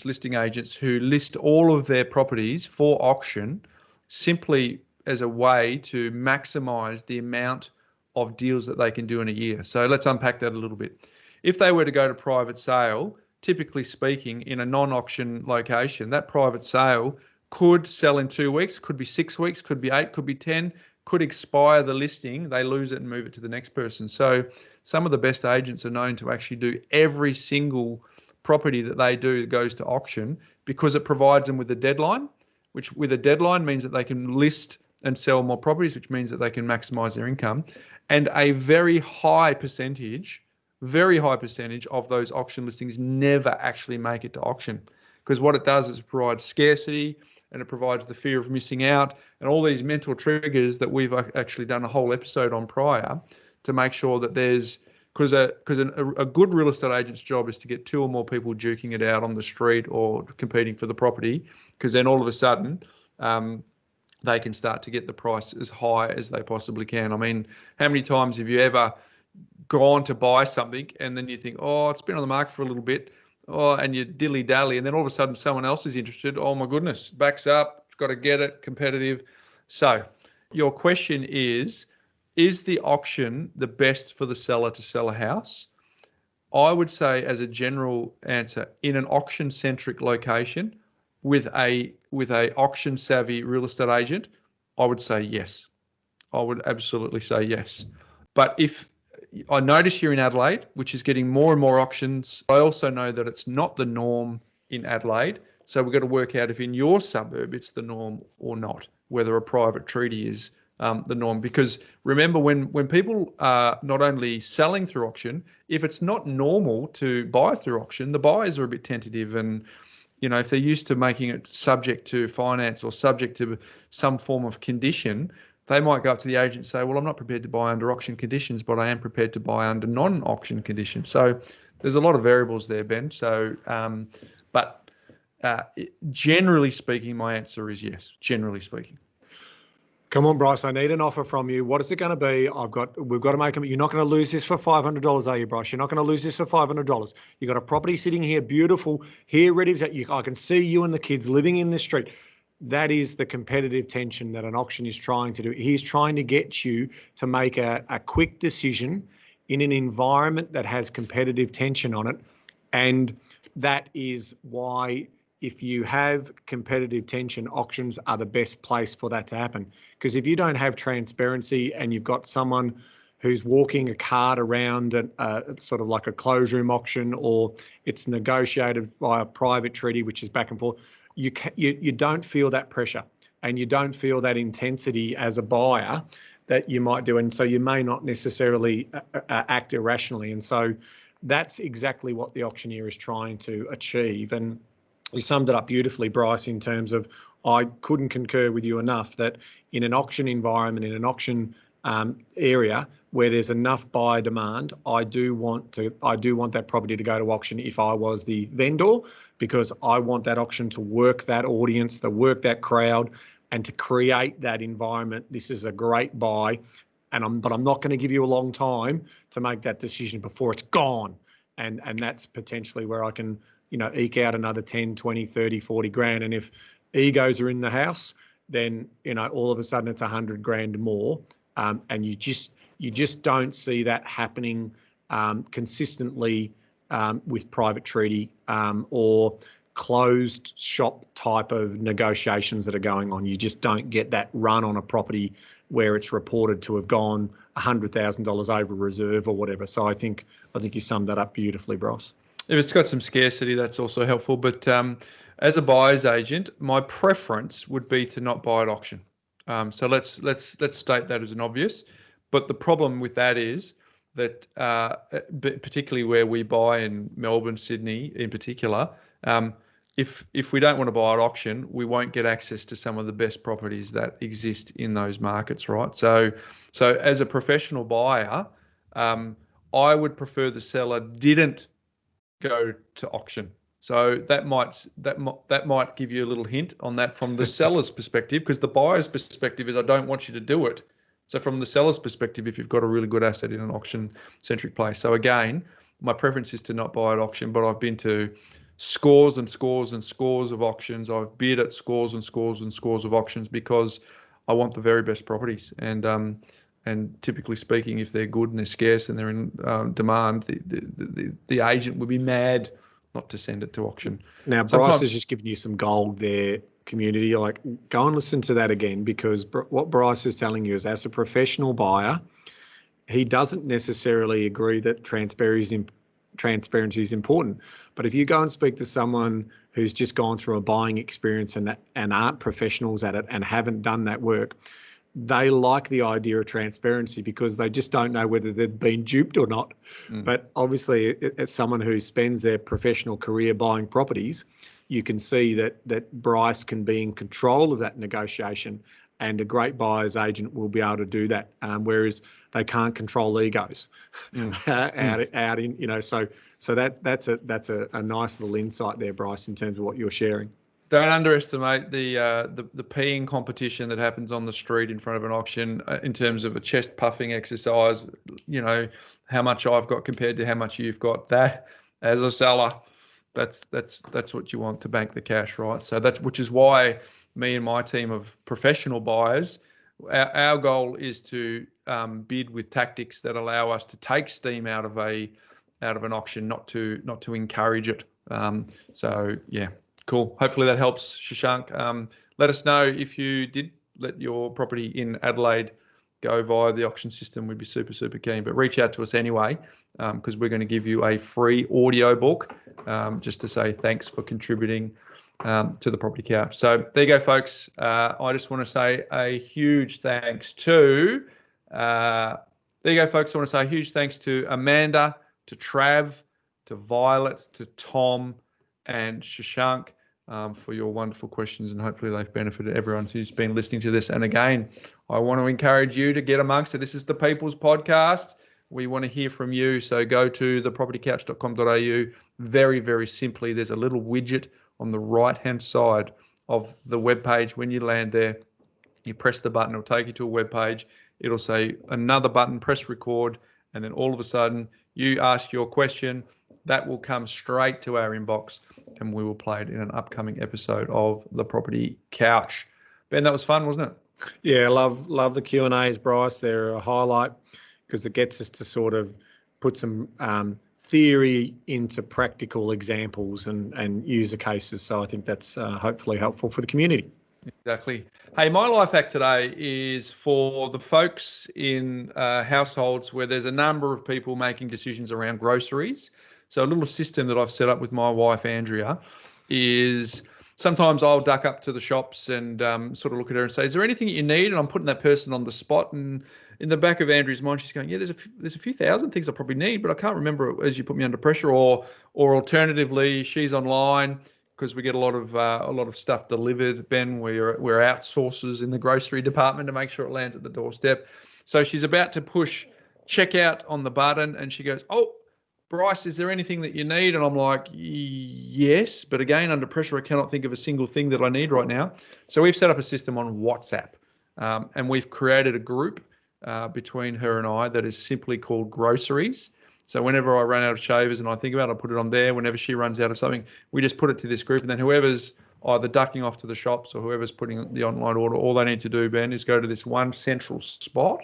listing agents who list all of their properties for auction simply as a way to maximize the amount of deals that they can do in a year. So let's unpack that a little bit. If they were to go to private sale, typically speaking, in a non-auction location, that private sale could sell in 2 weeks, could be 6 weeks, could be 8, could be 10, could expire the listing, they lose it and move it to the next person. So some of the best agents are known to actually do every single property that they do that goes to auction, because it provides them with a deadline, which with a deadline means that they can list and sell more properties, which means that they can maximize their income. And a very high percentage of those auction listings never actually make it to auction, because what it does is it provides scarcity, and it provides the fear of missing out and all these mental triggers that we've actually done a whole episode on prior, to make sure that because a good real estate agent's job is to get 2 or more people duking it out on the street or competing for the property, because then all of a sudden they can start to get the price as high as they possibly can. I mean, how many times have you ever gone to buy something and then you think, oh, it's been on the market for a little bit, and you dilly-dally, and then all of a sudden someone else is interested. Oh my goodness, backs up, got to get it, competitive. So your question is the auction the best for the seller to sell a house? I would say, as a general answer, in an auction-centric location with a auction-savvy real estate agent, I would say yes. I would absolutely say yes. But if I notice here in Adelaide, which is getting more and more auctions, I also know that it's not the norm in Adelaide. So we've got to work out if in your suburb it's the norm or not, whether a private treaty is the norm. Because remember, when people are not only selling through auction, if it's not normal to buy through auction, the buyers are a bit tentative. And if they're used to making it subject to finance or subject to some form of condition, they might go up to the agent and say, well, I'm not prepared to buy under auction conditions, but I am prepared to buy under non-auction conditions. So there's a lot of variables there, Ben. So, but generally speaking, my answer is yes, generally speaking. Come on, Bryce, I need an offer from you. What is it going to be? We've got to make them. You're not going to lose this for $500, are you, Bryce? You're not going to lose this for $500. You've got a property sitting here, beautiful, here ready to, I can see you and the kids living in this street. That is the competitive tension that an auction is trying to do. He's trying to get you to make a quick decision in an environment that has competitive tension on it. And that is why, if you have competitive tension, auctions are the best place for that to happen. Because if you don't have transparency and you've got someone who's walking a cart around sort of like a closed room auction, or it's negotiated by a private treaty, which is back and forth, you don't feel that pressure and you don't feel that intensity as a buyer that you might do. And so you may not necessarily act irrationally. And so that's exactly what the auctioneer is trying to achieve. And you summed it up beautifully, Bryce, in terms of, I couldn't concur with you enough that in an auction environment, in an auction area where there's enough buyer demand, I do want that property to go to auction if I was the vendor, because I want that auction to work that audience, to work that crowd, and to create that environment. This is a great buy, but I'm not going to give you a long time to make that decision before it's gone. And that's potentially where I can eke out another 10, 20, 30, 40 grand. And if egos are in the house, then, all of a sudden it's 100 grand more. And you just don't see that happening consistently with private treaty or closed shop type of negotiations that are going on. You just don't get that run on a property where it's reported to have gone $100,000 over reserve or whatever. So I think you summed that up beautifully, Bryce. If it's got some scarcity, that's also helpful. But as a buyer's agent, my preference would be to not buy at auction. So let's state that as an obvious. But the problem with that is that, particularly where we buy in Melbourne, Sydney in particular, if we don't want to buy at auction, we won't get access to some of the best properties that exist in those markets, right? So as a professional buyer, I would prefer the seller didn't go to auction. So that might give you a little hint on that from the seller's perspective, because the buyer's perspective is, I don't want you to do it. So from the seller's perspective, if you've got a really good asset in an auction-centric place. So again, my preference is to not buy at auction, but I've been to scores and scores and scores of auctions. I've bid at scores and scores and scores of auctions because I want the very best properties. And typically speaking, if they're good and they're scarce and they're in demand, the agent would be mad not to send it to auction. Now, Bryce has just given you some gold there, community. Like, go and listen to that again, because what Bryce is telling you is, as a professional buyer, he doesn't necessarily agree that transparency is important. But if you go and speak to someone who's just gone through a buying experience and aren't professionals at it and haven't done that work, they like the idea of transparency because they just don't know whether they've been duped or not. But obviously, as someone who spends their professional career buying properties, you can see that Bryce can be in control of that negotiation, and a great buyer's agent will be able to do that, whereas they can't control egos out in, so that's a nice little insight there, Bryce, in terms of what you're sharing. Don't underestimate the peeing competition that happens on the street in front of an auction in terms of a chest puffing exercise. How much I've got compared to how much you've got. That, as a seller, that's what you want to bank the cash, right? So which is why me and my team of professional buyers, our goal is to bid with tactics that allow us to take steam out of a out of an auction, not to encourage it. So yeah, cool. Hopefully that helps, Shashank. Let us know if you did let your property in Adelaide go via the auction system. We'd be super keen. But reach out to us anyway, because we're going to give you a free audio book, just to say thanks for contributing to the Property Couch. So there you go, folks. I just want to say a huge thanks to. There you go, folks. I want to say a huge thanks to Amanda, to Trav, to Violet, to Tom, and Shashank for your wonderful questions, and hopefully they've benefited everyone who's been listening to this. And again, I want to encourage you to get amongst it. This is the People's Podcast. We want to hear from you. So go to thepropertycouch.com.au. Very simply, there's a little widget on the right-hand side of the webpage. When you land there, you press the button, it'll take you to a web page. It'll say another button, press record, and then all of a sudden you ask your question. That will come straight to our inbox, and we will play it in an upcoming episode of the Property Couch. Ben, that was fun, wasn't it? Yeah, love the Q&As, Bryce. They're a highlight because it gets us to sort of put some theory into practical examples and user cases. So I think that's hopefully helpful for the community. Exactly. Hey, my life hack today is for the folks in households where there's a number of people making decisions around groceries. So a little system that I've set up with my wife, Andrea, is sometimes I'll duck up to the shops and sort of look at her and say, is there anything you need? And I'm putting that person on the spot. And in the back of Andrea's mind, she's going, yeah, there's a few thousand things I probably need, but I can't remember as you put me under pressure. Or alternatively, she's online, because we get a lot of stuff delivered. Ben, we're outsourcers in the grocery department to make sure it lands at the doorstep. So she's about to push checkout on the button, and she goes, "Oh, Bryce, is there anything that you need?" And I'm like, "Yes, but again, under pressure, I cannot think of a single thing that I need right now." So we've set up a system on WhatsApp, and we've created a group between her and I that is simply called Groceries. So whenever I run out of shavers and I think about it, I put it on there. Whenever she runs out of something, we just put it to this group. And then whoever's either ducking off to the shops or whoever's putting the online order, all they need to do, Ben, is go to this one central spot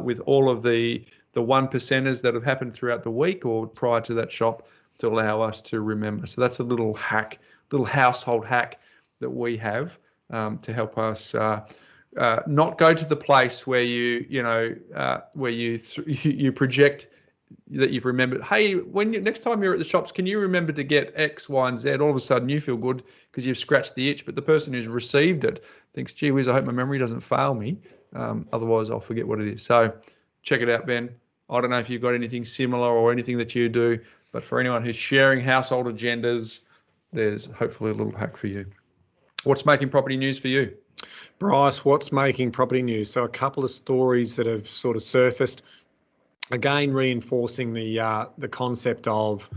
with all of the 1%ers that have happened throughout the week or prior to that shop to allow us to remember. So that's a little hack, little household hack that we have to help us not go to the place where you project that you've remembered. Hey, next time you're at the shops, can you remember to get X, Y, and Z? All of a sudden you feel good because you've scratched the itch, but the person who's received it thinks, gee whiz, I hope my memory doesn't fail me. Otherwise I'll forget what it is. So check it out, Ben. I don't know if you've got anything similar or anything that you do, but for anyone who's sharing household agendas, there's hopefully a little hack for you. What's making property news for you? Bryce, what's making property news? So a couple of stories that have sort of surfaced, again reinforcing the concept of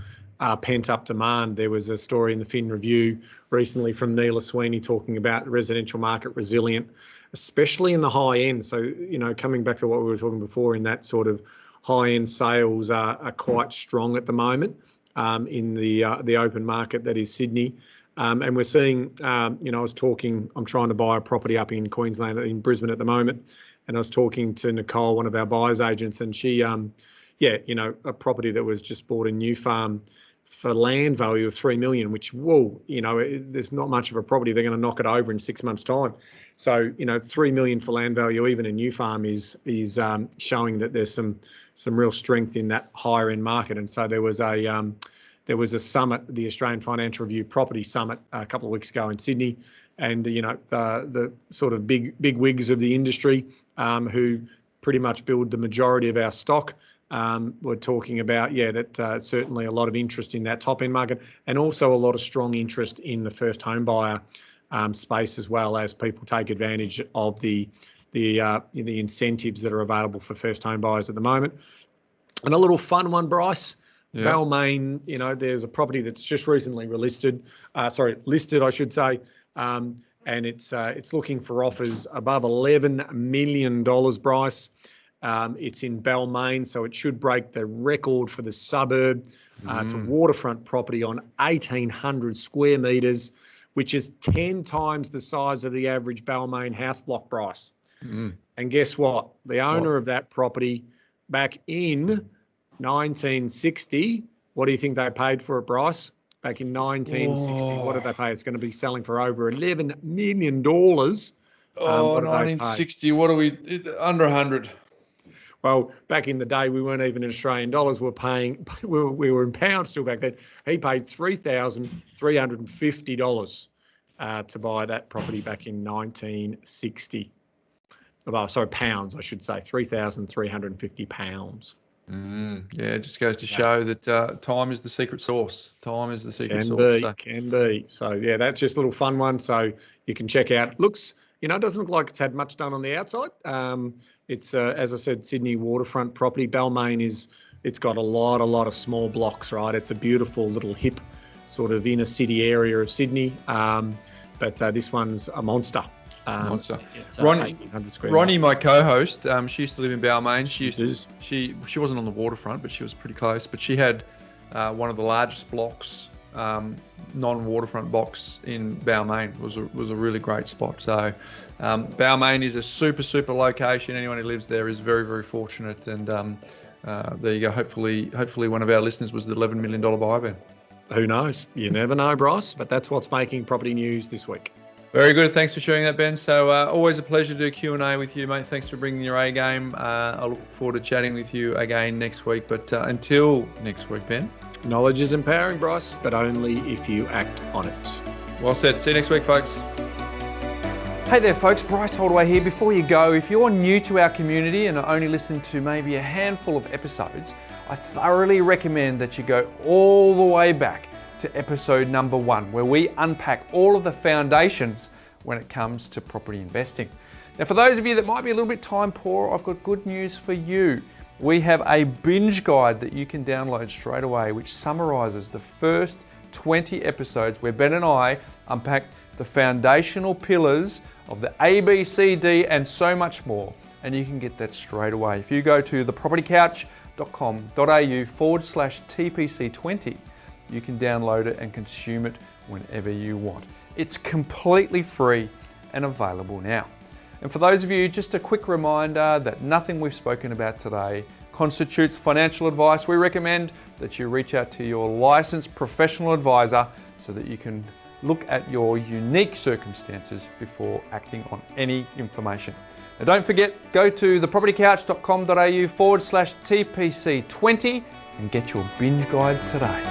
pent-up demand. There was a story in the Fin Review recently from Neela Sweeney talking about the residential market resilient, especially in the high end. So, coming back to what we were talking before, in that sort of high-end sales are quite strong at the moment in the open market that is Sydney. And we're seeing, I'm trying to buy a property up in Queensland, in Brisbane at the moment. And I was talking to Nicole, one of our buyers agents, and she, a property that was just bought in New Farm for land value of $3 million, which, there's not much of a property. They're going to knock it over in 6 months' time. So, $3 million for land value, even in New Farm, is showing that there's some real strength in that higher end market. And so there was a summit, the Australian Financial Review Property Summit, a couple of weeks ago in Sydney, and the sort of big wigs of the industry who pretty much build the majority of our stock were talking about that certainly a lot of interest in that top end market, and also a lot of strong interest in the first home buyer space, as well as people take advantage of the incentives that are available for first home buyers at the moment. And a little fun one, Bryce. Yeah. Balmain, there's a property that's just recently listed, I should say, and it's looking for offers above $11 million, Bryce. It's in Balmain, so it should break the record for the suburb. It's a waterfront property on 1,800 square metres, which is 10 times the size of the average Balmain house block, Bryce. And guess what? The owner of that property back in 1960. What do you think they paid for it, Bryce? Back in 1960, what did they pay? It's going to be selling for over $11 million. What did they pay? 1960. What are we under 100? Well, back in the day, we weren't even in Australian dollars. We were in pounds still back then. He paid $3,350 to buy that property back in 1960. Well, sorry, pounds, I should say, £3,350. Yeah, it just goes to show that time is the secret sauce. Time is the secret Can sauce. be, can be. So, yeah, that's just a little fun one. So you can check out. Looks, it doesn't look like it's had much done on the outside. It's, as I said, Sydney waterfront property. Balmain it's got a lot of small blocks, right? It's a beautiful little hip sort of inner city area of Sydney. But this one's a monster. Monster. Ronnie, my co-host, she used to live in Balmain. She wasn't on the waterfront, but she was pretty close. But she had one of the largest blocks, non-waterfront blocks in Balmain. Was a really great spot. So Balmain is a super location. Anyone who lives there is very fortunate. And there you go. Hopefully one of our listeners was the $11 million buy, Ben. Who knows? You never know, Bryce. But that's what's making property news this week. Very good. Thanks for sharing that, Ben. So always a pleasure to do Q&A with you, mate. Thanks for bringing your A game. I look forward to chatting with you again next week. But until next week, Ben. Knowledge is empowering, Bryce, but only if you act on it. Well said. See you next week, folks. Hey there, folks. Bryce Holdaway here. Before you go, if you're new to our community and only listen to maybe a handful of episodes, I thoroughly recommend that you go all the way back to episode number 1, where we unpack all of the foundations when it comes to property investing. Now, for those of you that might be a little bit time poor, I've got good news for you. We have a binge guide that you can download straight away, which summarizes the first 20 episodes where Ben and I unpack the foundational pillars of the A, B, C, D, and so much more. And you can get that straight away. If you go to thepropertycouch.com.au/TPC20, you can download it and consume it whenever you want. It's completely free and available now. And for those of you, just a quick reminder that nothing we've spoken about today constitutes financial advice. We recommend that you reach out to your licensed professional advisor so that you can look at your unique circumstances before acting on any information. Now don't forget, go to thepropertycouch.com.au/TPC20 and get your binge guide today.